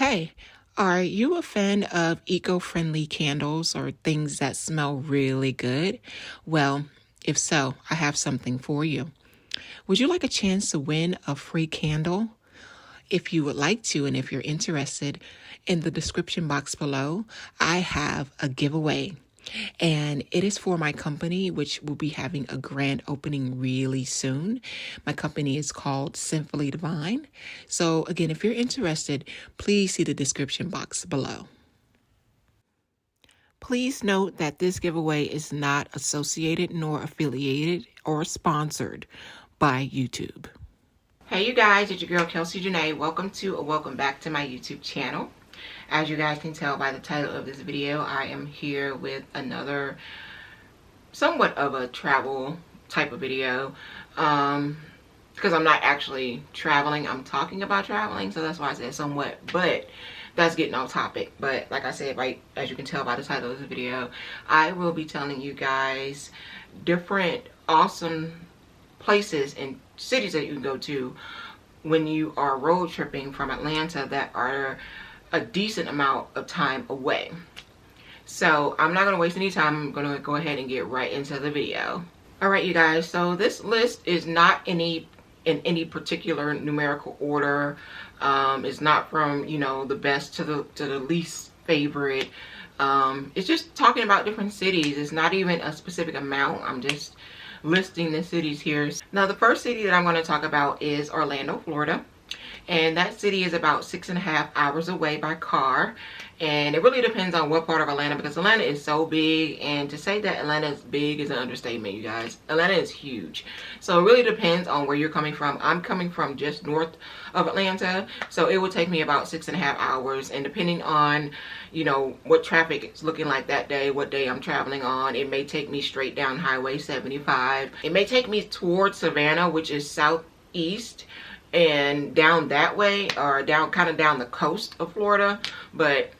Hey, are you a fan of eco-friendly candles or things that smell really good? Well, if so, I have something for you. Would you like a chance to win a free candle? If you would like to, and if you're interested, in the description box below, I have a giveaway. And it is for my company, which will be having a grand opening really soon. My company is called Simply Divine. So again, if you're interested, please see the description box below. Please note that this giveaway is not associated nor affiliated or sponsored by YouTube. Hey you guys, it's your girl Kelsey Janae. Welcome back to my YouTube channel. As you guys can tell by the title of this video, I am here with another somewhat of a travel type of video, because I'm not actually traveling, I'm talking about traveling, so that's why I said somewhat, but that's getting off topic. But like I said, right, as you can tell by the title of this video, I will be telling you guys different awesome places and cities that you can go to when you are road tripping from Atlanta that are a decent amount of time away. So I'm not going to waste any time. I'm going to go ahead and get right into the video. Alright you guys, so this list is not in any particular numerical order. It's not from, you know, the best to the least favorite. It's just talking about different cities. It's not even a specific amount. I'm just listing the cities here. Now the first city that I'm going to talk about is Orlando, Florida. And that city is about 6.5 hours away by car. And it really depends on what part of Atlanta, because Atlanta is so big. And to say that Atlanta is big is an understatement, you guys. Atlanta is huge. So it really depends on where you're coming from. I'm coming from just north of Atlanta. So it will take me about 6.5 hours. And depending on, you know, what traffic is looking like that day, what day I'm traveling on, it may take me straight down Highway 75. It may take me towards Savannah, which is southeast, and down that way, or down kind of down the coast of Florida. But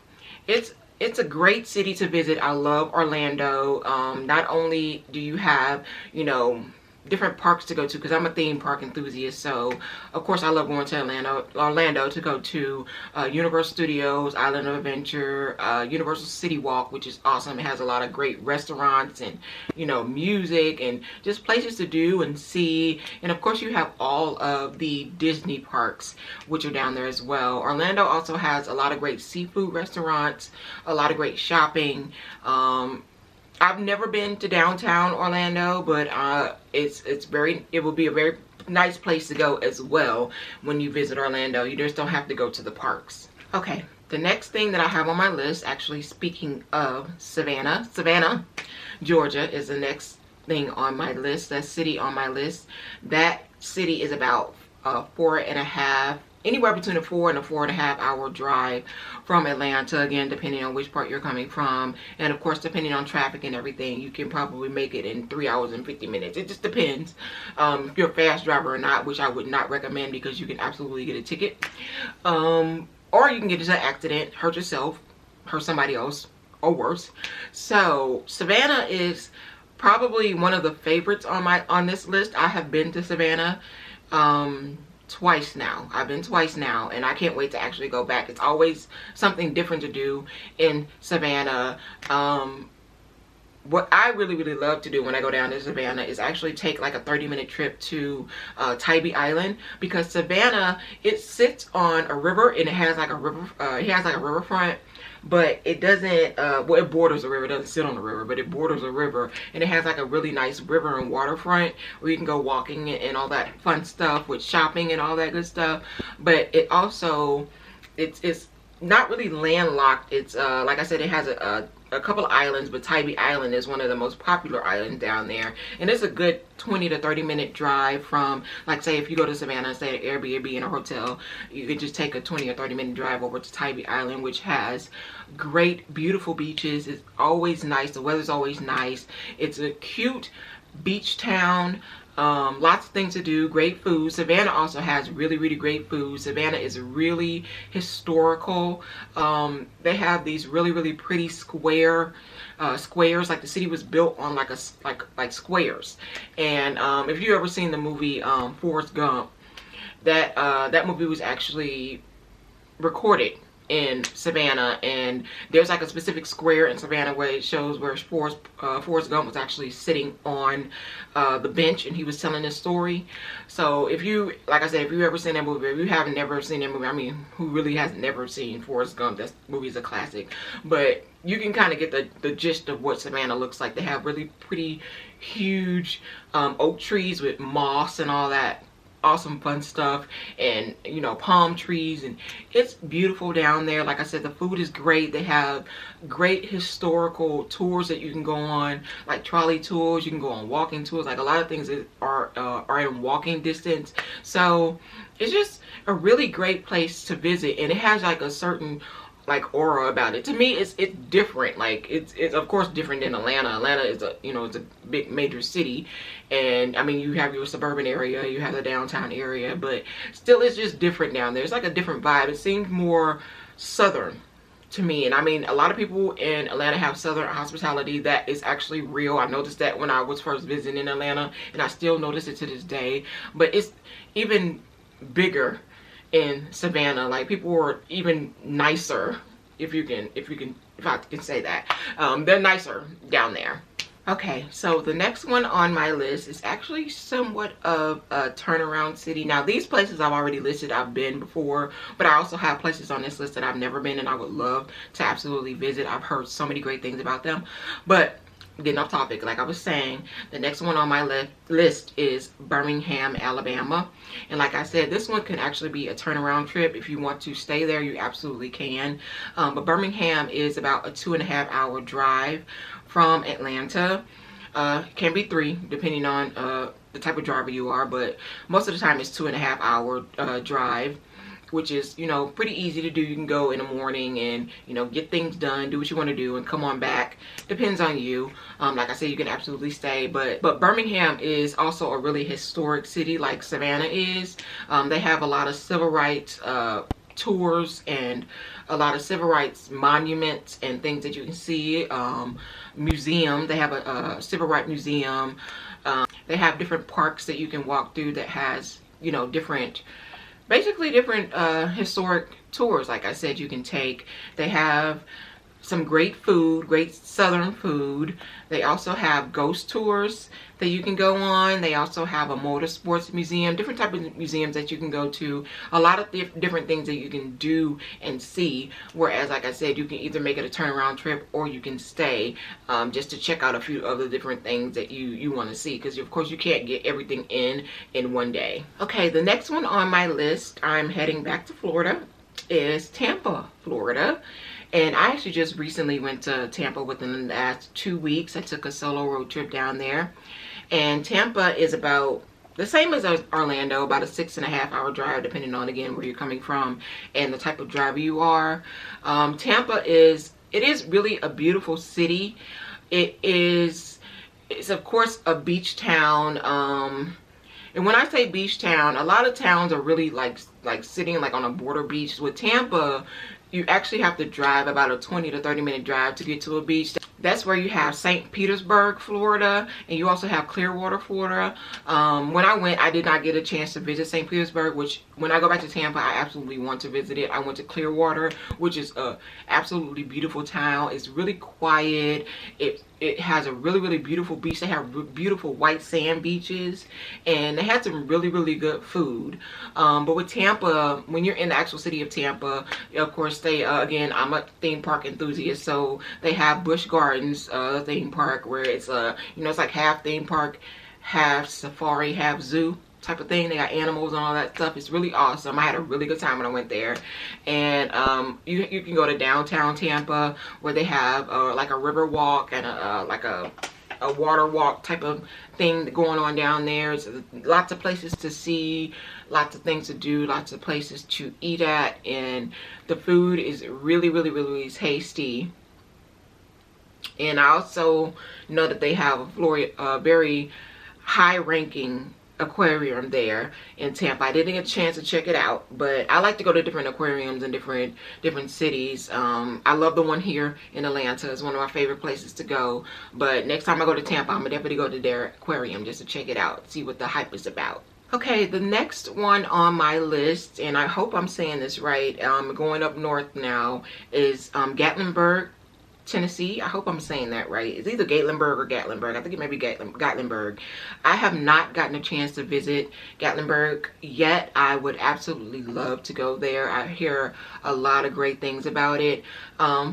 it's a great city to visit. I love Orlando. Not only do you have, you know, different parks to go to, because I'm a theme park enthusiast, so of course I love going to Orlando to go to Universal Studios, Island of Adventure, Universal City Walk, which is awesome. It has a lot of great restaurants and, you know, music and just places to do and see. And of course you have all of the Disney parks, which are down there as well. Orlando also has a lot of great seafood restaurants, a lot of great shopping. I've never been to downtown Orlando, but it will be a very nice place to go as well when you visit Orlando. You just don't have to go to the parks. Okay, the next thing that I have on my list, actually speaking of Savannah, Georgia is the next thing on my list, that city on my list. That city is about anywhere between a 4 and a 4.5 hour drive from Atlanta. Again, depending on which part you're coming from, and of course depending on traffic and everything, you can probably make it in 3 hours and 50 minutes. It just depends if you're a fast driver or not, which I would not recommend, because you can absolutely get a ticket, or you can get into an accident, hurt yourself, hurt somebody else, or worse. So Savannah is probably one of the favorites on this list. I have been to Savannah twice now. I've been twice now, and I can't wait to actually go back. It's always something different to do in Savannah. What I really love to do when I go down to Savannah is actually take like a 30-minute trip to Tybee Island, because Savannah, it sits on a river, and it has like a riverfront, but it doesn't, well, it borders a river. It doesn't sit on the river, but it borders a river, and it has like a really nice river and waterfront where you can go walking and all that fun stuff with shopping and all that good stuff. But it also, it's not really landlocked. It's like I said, it has a couple of islands, but Tybee Island is one of the most popular islands down there, and it's a good 20 to 30 minute drive from, like, say if you go to Savannah and stay at an Airbnb in a hotel, you could just take a 20 or 30 minute drive over to Tybee Island, which has great, beautiful beaches. It's always nice. The weather's always nice. It's a cute beach town. Lots of things to do, great food. Savannah also has really great food. Savannah is really historical. They have these really pretty squares, like the city was built on like squares. And if you ever seen the movie Forrest Gump, that movie was actually recorded in Savannah, and there's like a specific square in Savannah where it shows where Forrest Gump was actually sitting on the bench, and he was telling his story. So if you, like I said, if you've ever seen that movie, if you have never seen that movie, I mean, who really has never seen Forrest Gump? That movie's a classic. But you can kind of get the gist of what Savannah looks like. They have really pretty huge oak trees with moss and all that awesome fun stuff, and you know, palm trees, and it's beautiful down there. Like I said, the food is great. They have great historical tours that you can go on, like trolley tours. You can go on walking tours. Like a lot of things are in walking distance. So it's just a really great place to visit, and it has like a certain like aura about it. To me, it's different. Like it's of course different than Atlanta. Atlanta is a, you know, it's a big major city, and I mean, you have your suburban area, you have the downtown area, but still it's just different down there. It's like a different vibe. It seems more southern to me. And I mean, a lot of people in Atlanta have southern hospitality that is actually real. I noticed that when I was first visiting Atlanta, and I still notice it to this day. But it's even bigger in Savannah. Like, people are even nicer, if I can say that. They're nicer down there. Okay, so the next one on my list is actually somewhat of a turnaround city. Now, these places I've already listed, I've been before, but I also have places on this list that I've never been and I would love to absolutely visit. I've heard so many great things about them. But getting off topic, like I was saying, the next one on my list is Birmingham, Alabama. And like I said, this one can actually be a turnaround trip. If you want to stay there, you absolutely can. But Birmingham is about a 2.5-hour drive from Atlanta. Can be 3 depending on the type of driver you are, but most of the time it's 2.5-hour drive, which is, you know, pretty easy to do. You can go in the morning and, you know, get things done, do what you want to do, and come on back. Depends on you. Like I said, you can absolutely stay, but Birmingham is also a really historic city, like Savannah is. They have a lot of civil rights tours and a lot of civil rights monuments and things that you can see. Museum, they have a civil rights museum. They have different parks that you can walk through that has, you know, basically different historic tours, like I said, you can take. They have some great food, great southern food. They also have ghost tours that you can go on. They also have a motorsports museum, different type of museums that you can go to. A lot of different things that you can do and see. Whereas, like I said, you can either make it a turnaround trip or you can stay just to check out a few other different things that you want to see. Because, of course, you can't get everything in one day. Okay, the next one on my list, I'm heading back to Florida, is Tampa, Florida. And I actually just recently went to Tampa within the last 2 weeks. I took a solo road trip down there. And Tampa is about the same as Orlando, about a 6.5-hour drive, depending on, again, where you're coming from and the type of driver you are. Tampa is really a beautiful city. It's of course a beach town. And when I say beach town, a lot of towns are really like sitting like on a border beach. With Tampa, you actually have to drive about a 20 to 30 minute drive to get to a beach. That's where you have St. Petersburg, Florida, and you also have Clearwater, Florida. When I went, I did not get a chance to visit St. Petersburg, which when I go back to Tampa, I absolutely want to visit it. I went to Clearwater, which is a absolutely beautiful town. It's really quiet. It has a really, really beautiful beach. They have beautiful white sand beaches, and they had some really, really good food. But with Tampa, when you're in the actual city of Tampa, of course, again, I'm a theme park enthusiast, so they have Busch Gardens theme park, where it's you know, it's like half theme park, half safari, half zoo type of thing. They got animals and all that stuff. It's really awesome. I had a really good time when I went there. And you can go to downtown Tampa, where they have like a river walk and like a water walk type of thing going on down there. It's lots of places to see, lots of things to do, lots of places to eat at, and the food is really, really, really tasty. And I also know that they have a very high-ranking aquarium there in Tampa. I didn't get a chance to check it out, but I like to go to different aquariums in different cities. I love the one here in Atlanta. It's one of my favorite places to go. But next time I go to Tampa, I'm gonna definitely go to their aquarium just to check it out, see what the hype is about. Okay, the next one on my list, and I hope I'm saying this right, going up north now, is Gatlinburg, Tennessee. I hope I'm saying that right. It's either Gatlinburg or Gatlinburg. I think it may be Gatlinburg. I have not gotten a chance to visit Gatlinburg yet. I would absolutely love to go there. I hear a lot of great things about it.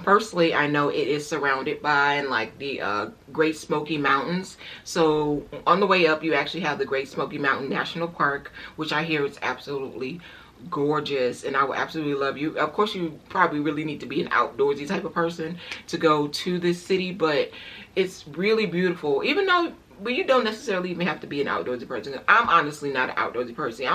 Firstly, I know it is surrounded by like the Great Smoky Mountains. So on the way up, you actually have the Great Smoky Mountain National Park, which I hear is absolutely gorgeous, and I would absolutely love you. Of course, you probably really need to be an outdoorsy type of person to go to this city, but it's really beautiful. Even though, but you don't necessarily even have to be an outdoorsy person. I'm honestly not an outdoorsy person.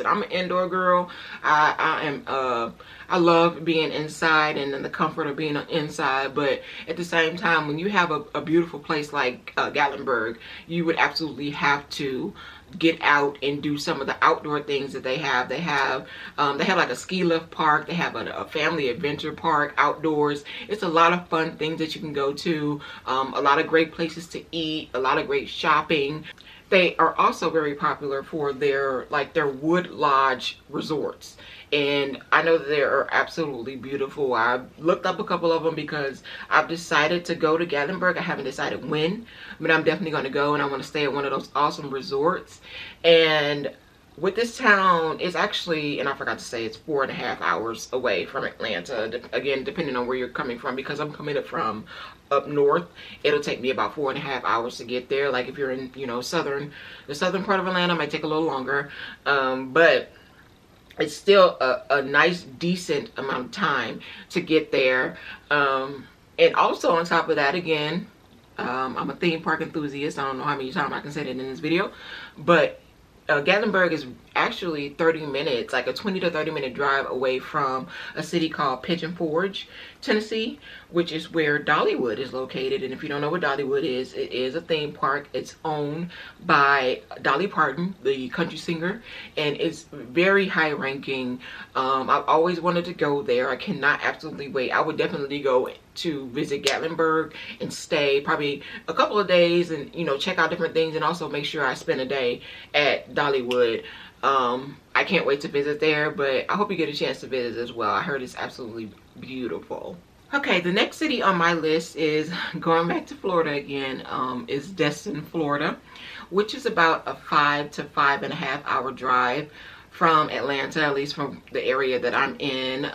I'm an indoor girl. I love being inside and in the comfort of being inside, but at the same time, when you have a beautiful place like Gatlinburg, you would absolutely have to get out and do some of the outdoor things that they have. They have like a ski lift park. They have a family adventure park outdoors. It's a lot of fun things that you can go to. A lot of great places to eat. A lot of great shopping. They are also very popular for their wood lodge resorts, and I know that they are absolutely beautiful. I've looked up a couple of them because I've decided to go to Gatlinburg. I haven't decided when, but I'm definitely going to go, and I want to stay at one of those awesome resorts. And with this town, it's actually, and I forgot to say, it's 4.5 hours away from Atlanta. Again, depending on where you're coming from, because I'm coming from up north, it'll take me about 4.5 hours to get there. Like if you're in, you know, the southern part of Atlanta, it might take a little longer, but it's still a nice, decent amount of time to get there. And also on top of that, again, I'm a theme park enthusiast. I don't know how many times I can say that in this video, but Gatlinburg is actually 30 minutes, like a 20 to 30 minute drive away from a city called Pigeon Forge, Tennessee, which is where Dollywood is located. And if you don't know what Dollywood is, it is a theme park. It's owned by Dolly Parton, the country singer, and it's very high ranking. I've always wanted to go there. I cannot absolutely wait. I would definitely go to visit Gatlinburg and stay probably a couple of days and, you know, check out different things, and also make sure I spend a day at Dollywood. I can't wait to visit there, but I hope you get a chance to visit as well. I heard it's absolutely beautiful. Okay, the next city on my list is, going back to Florida again, is Destin, Florida, which is about a 5 to 5.5 hour drive from Atlanta, at least from the area that I'm in.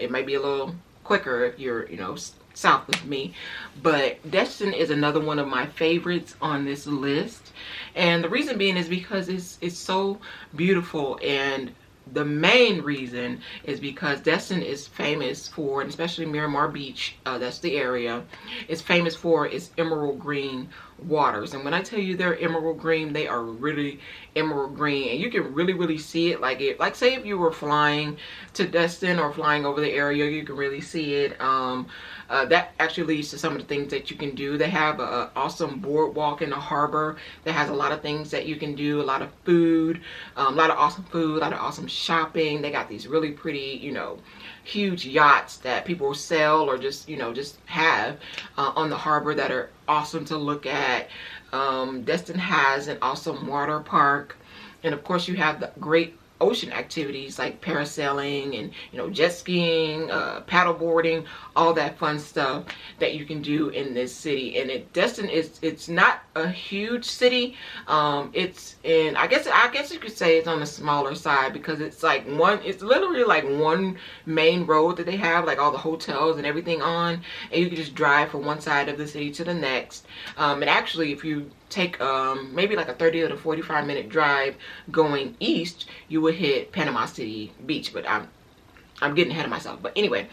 It might be a little quicker if you're, you know, south of me, but Destin is another one of my favorites on this list, and the reason being is because it's so beautiful. And the main reason is because Destin is famous for, and especially Miramar Beach, that's the area, is famous for its emerald green waters. And when I tell you they're emerald green, they are really emerald green, and you can really see it. Like say if you were flying to Destin or flying over the area, you can really see it. That actually leads to some of the things that you can do. They have an awesome boardwalk in the harbor that has a lot of things that you can do, a lot of food, a lot of awesome shopping. They got these really pretty, you know, huge yachts that people sell or just, you know, just have on the harbor that are awesome to look at. Destin has an awesome water park, and of course you have the great ocean activities like parasailing and, you know, jet skiing, paddle boarding, all that fun stuff that you can do in this city. And Destin it's not a huge city. It's in, I guess you could say it's on the smaller side, because it's literally like one main road that they have like all the hotels and everything on, and you can just drive from one side of the city to the next. And actually, if you take maybe like a 30 to 45 minute drive going east, you would hit Panama City Beach, but I'm getting ahead of myself. But anyway,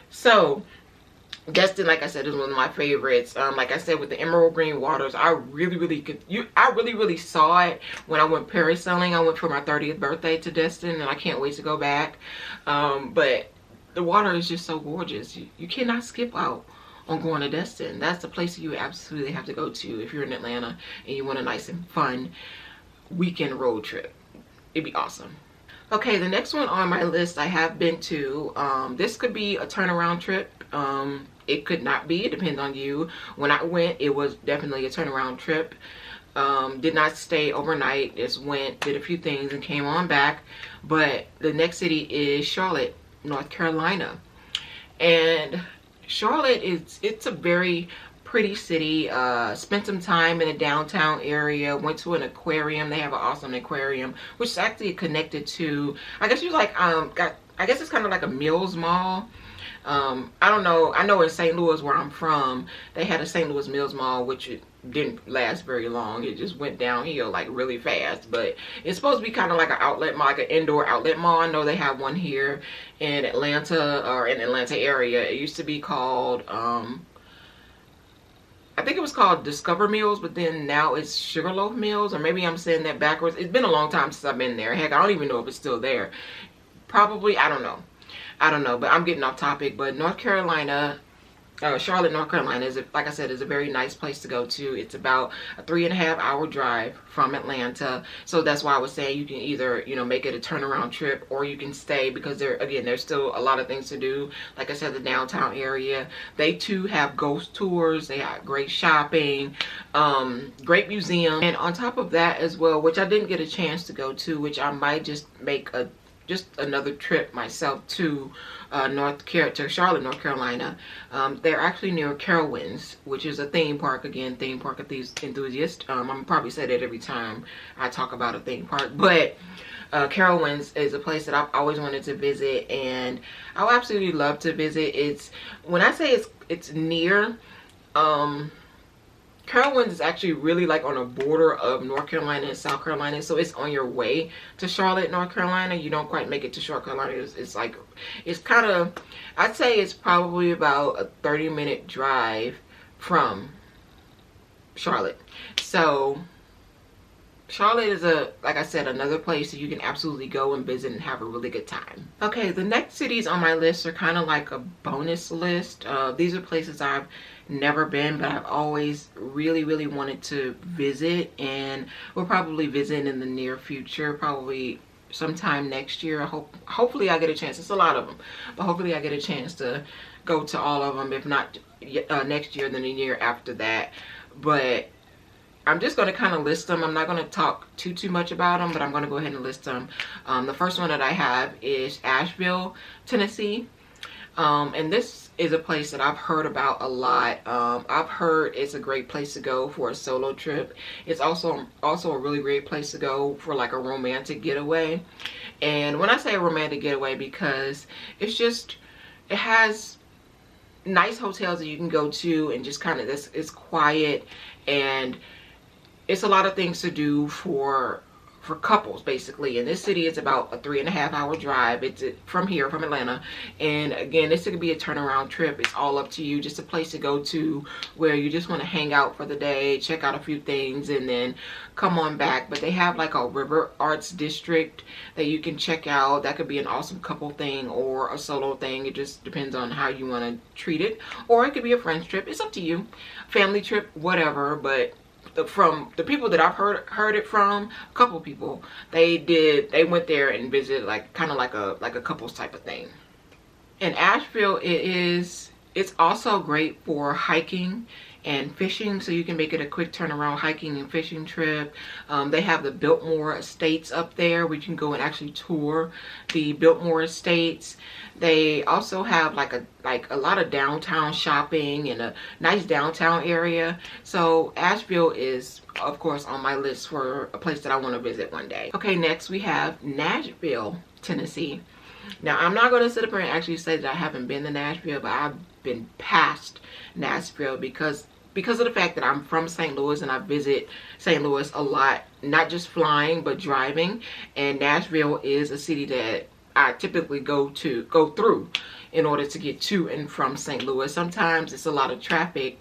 so Destin, like I said, is one of my favorites. Like I said, with the emerald green waters, I really saw it when I went parasailing. I went for my 30th birthday to Destin, and I can't wait to go back. But the water is just so gorgeous. You cannot skip out on going to Destin. That's the place you absolutely have to go to if you're in Atlanta and you want a nice and fun weekend road trip. It'd be awesome. Okay, the next one on my list I have been to. This could be a turnaround trip. It could not be. It depends on you. When I went, it was definitely a turnaround trip. Did not stay overnight. Just went, did a few things, and came on back. But the next city is Charlotte, North Carolina. And Charlotte it's a very pretty city. Spent some time in a downtown area, went to an aquarium. They have an awesome aquarium, which is actually connected to, I guess you like I guess it's kind of like a Mills Mall. I don't know. I know in St. Louis, where I'm from, they had a St. Louis Mills Mall, which it didn't last very long. It just went downhill like really fast. But it's supposed to be kind of like an outlet mall, like an indoor outlet mall. I know they have one here in Atlanta, or in the Atlanta area. It used to be called, I think it was called Discover Mills, but then now it's Sugarloaf Mills, or maybe I'm saying that backwards. It's been a long time since I've been there. Heck, I don't even know if it's still there. Probably, I don't know, but I'm getting off topic. But North Carolina, Charlotte, North Carolina is, like I said, is a very nice place to go to. It's about a 3.5-hour drive from Atlanta. So that's why I was saying you can either, you know, make it a turnaround trip, or you can stay, because there's still a lot of things to do. Like I said, the downtown area, they too have ghost tours. They have great shopping, great museum. And on top of that as well, which I didn't get a chance to go to, which I might just make another trip myself to Charlotte, North Carolina. They're actually near Carowinds, which is a theme park. Again, theme park enthusiast. I'm probably say that every time I talk about a theme park, but Carowinds is a place that I've always wanted to visit, and I would absolutely love to visit. When I say it's near, Carowinds is actually really like on the border of North Carolina and South Carolina, so it's on your way to Charlotte, North Carolina. You don't quite make it to Charlotte, Carolina. It's kind of, I'd say it's probably about a 30-minute drive from Charlotte. So Charlotte is, like I said, another place that you can absolutely go and visit and have a really good time. Okay, the next cities on my list are kind of like a bonus list. These are places I've never been, but I've always really wanted to visit, and we'll probably visit in the near future, probably sometime next year. Hopefully I get a chance. It's a lot of them, but hopefully I get a chance to go to all of them. If not next year, then the year after that. But I'm just going to kind of list them. I'm not going to talk too much about them, but I'm going to go ahead and list them. The first one that I have is Asheville, Tennessee. And this is a place that I've heard about a lot. I've heard it's a great place to go for a solo trip. It's also a really great place to go for like a romantic getaway. And when I say a romantic getaway, because it has nice hotels that you can go to, and just kind of it's quiet, and it's a lot of things to do for couples, basically. And this city is about a 3.5-hour drive. It's from here, from Atlanta. And again, this could be a turnaround trip. It's all up to you. Just a place to go to where you just want to hang out for the day, check out a few things, and then come on back. But they have like a river arts district that you can check out. That could be an awesome couple thing or a solo thing. It just depends on how you want to treat it. Or it could be a friend's trip. It's up to you. Family trip, whatever. But from the people that I've heard it from, a couple people, they went there and visited, like kind of like a couples type of thing. In Asheville, it's also great for hiking and fishing, so you can make it a quick turnaround hiking and fishing trip. They have the Biltmore Estates up there, where you can go and actually tour the Biltmore Estates. They also have like a lot of downtown shopping and a nice downtown area. So Asheville is, of course, on my list for a place that I want to visit one day. Okay, next we have Nashville, Tennessee. Now, I'm not going to sit up here and actually say that I haven't been to Nashville, but I've been past Nashville because of the fact that I'm from St. Louis and I visit St. Louis a lot, not just flying, but driving. And Nashville is a city that I typically go through in order to get to and from St. Louis. Sometimes it's a lot of traffic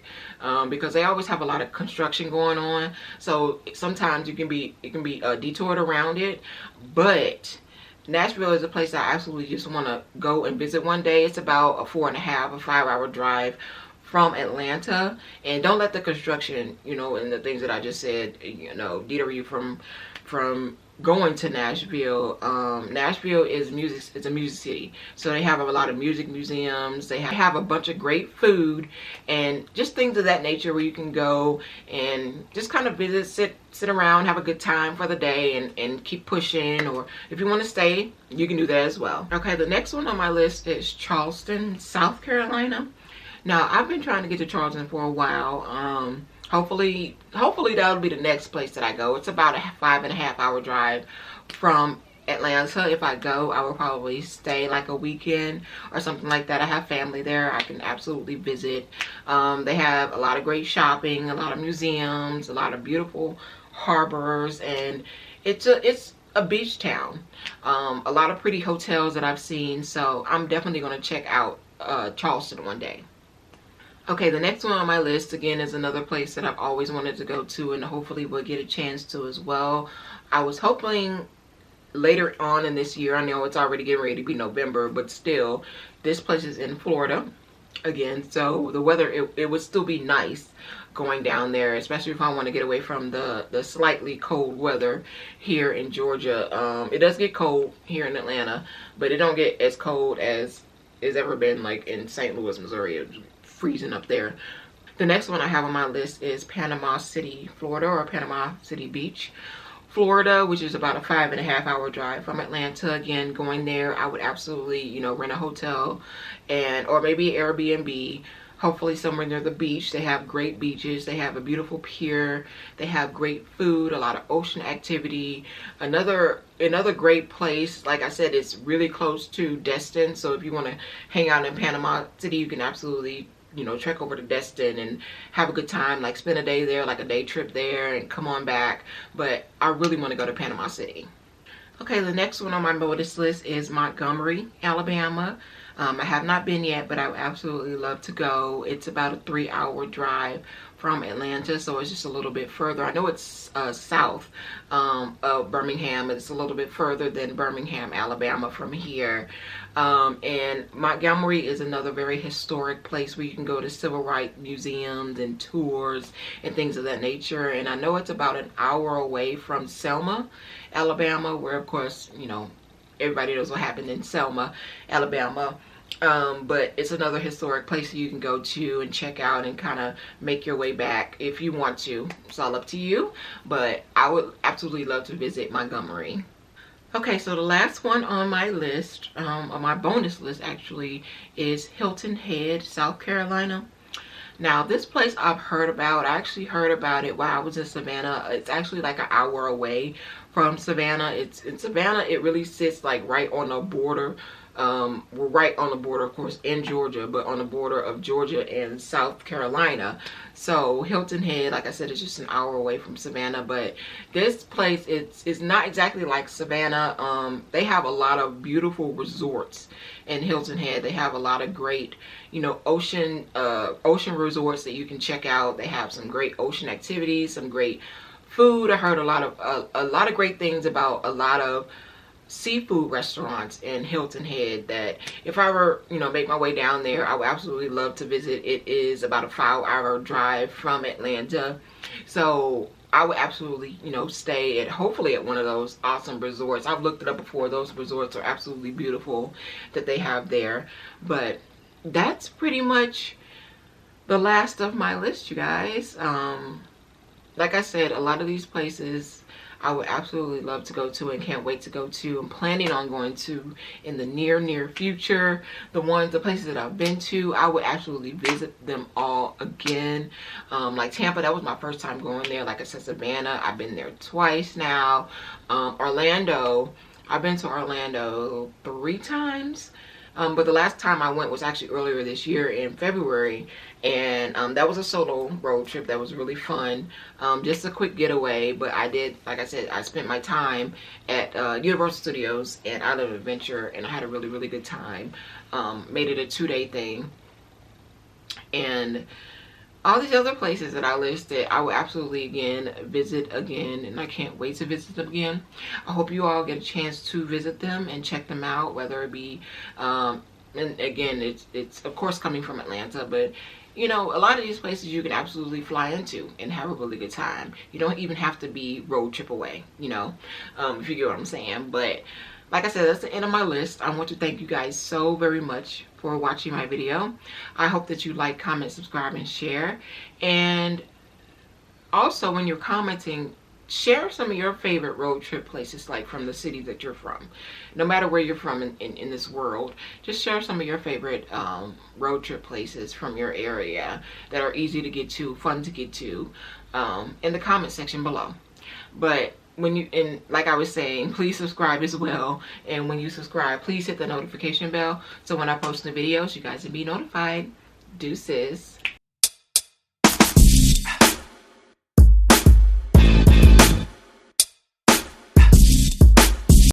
because they always have a lot of construction going on. So sometimes it can be detoured around it. But Nashville is a place I absolutely just want to go and visit one day. It's about a 5-hour drive from Atlanta. And don't let the construction, and the things that I just said, deter you from going to Nashville. Nashville is music. It's a music city, so they have a lot of music museums. They have a bunch of great food and just things of that nature where you can go and just kind of visit, sit around, have a good time for the day, and keep pushing. Or if you want to stay, you can do that as well. Okay, the next one on my list is Charleston, South Carolina. Now, I've been trying to get to Charleston for a while. Hopefully that'll be the next place that I go. It's about a 5.5 hour drive from Atlanta. If I go, I will probably stay like a weekend or something like that. I have family there. I can absolutely visit. They have a lot of great shopping, a lot of museums, a lot of beautiful harbors, and it's a beach town. A lot of pretty hotels that I've seen, so I'm definitely going to check out Charleston one day. Okay, the next one on my list, again, is another place that I've always wanted to go to, and hopefully will get a chance to as well. I was hoping later on in this year, I know it's already getting ready to be November, but still, this place is in Florida again, so the weather, it would still be nice going down there, especially if I want to get away from the slightly cold weather here in Georgia. It does get cold here in Atlanta, but it don't get as cold as it's ever been like in St. Louis, Missouri. It's freezing up there. The next one I have on my list is Panama City, Florida, or Panama City Beach, Florida, which is about a 5.5 hour drive from Atlanta. Again, going there, I would absolutely, you know, rent a hotel or maybe Airbnb, hopefully somewhere near the beach. They have great beaches. They have a beautiful pier. They have great food, a lot of ocean activity. Another great place, like I said, it's really close to Destin. So if you want to hang out in Panama City, you can absolutely, you know, trek over to Destin and have a good time, like spend a day there, like a day trip there, and come on back. But I really want to go to Panama City. Okay, the next one on my notice list is Montgomery, Alabama. I have not been yet, but I would absolutely love to go. It's about a 3-hour drive from Atlanta, so it's just a little bit further. I know it's south of Birmingham. It's a little bit further than Birmingham, Alabama from here. And Montgomery is another very historic place where you can go to civil rights museums and tours and things of that nature. And I know it's about an hour away from Selma, Alabama, where of course, you know, everybody knows what happened in Selma, Alabama. But it's another historic place that you can go to and check out and kind of make your way back if you want to. It's all up to you, but I would absolutely love to visit Montgomery. Okay, so the last one on my list, on my bonus list actually, is Hilton Head, South Carolina. Now, this place I've heard about. I actually heard about it while I was in Savannah. It's actually like an hour away from Savannah. It's in Savannah. It really sits like right on the border. We're right on the border, of course, in Georgia, but on the border of Georgia and South Carolina. So Hilton Head, like I said, is just an hour away from Savannah. But this place, it's not exactly like Savannah. They have a lot of beautiful resorts in Hilton Head. They have a lot of great, you know, ocean resorts that you can check out. They have some great ocean activities, some great food. I heard a lot of great things about a lot of seafood restaurants in Hilton Head that if I were, you know, make my way down there, I would absolutely love to visit. It is about a 5-hour drive from Atlanta, so I would absolutely, you know, stay at hopefully at one of those awesome resorts. I've looked it up before. Those resorts are absolutely beautiful that they have there. But that's pretty much the last of my list, you guys. Like I said, a lot of these places I would absolutely love to go to and can't wait to go to. I'm planning on going to in the near future. The places that I've been to, I would absolutely visit them all again. Like Tampa, that was my first time going there. Like I said, Savannah, I've been there twice now. Orlando, I've been to Orlando 3 times. But the last time I went was actually earlier this year in February, and that was a solo road trip that was really fun. Just a quick getaway, but I did, like I said, I spent my time at Universal Studios and Island of Adventure, and I had a really good time. Made it a 2-day thing, and all these other places that I listed, I will absolutely visit again, and I can't wait to visit them again. I hope you all get a chance to visit them and check them out, whether it be, and again, it's of course coming from Atlanta, but you know, a lot of these places you can absolutely fly into and have a really good time. You don't even have to be road trip away, you know, if you get what I'm saying. But like I said, that's the end of my list. I want to thank you guys so very much for watching my video. I hope that you like, comment, subscribe, and share. And also, when you're commenting, share some of your favorite road trip places, like from the city that you're from. No matter where you're from in this world, just share some of your favorite road trip places from your area that are easy to get to, fun to get to, in the comment section below. But like I was saying, please subscribe as well. And when you subscribe, please hit the notification bell so when I post new videos, you guys will be notified. Deuces.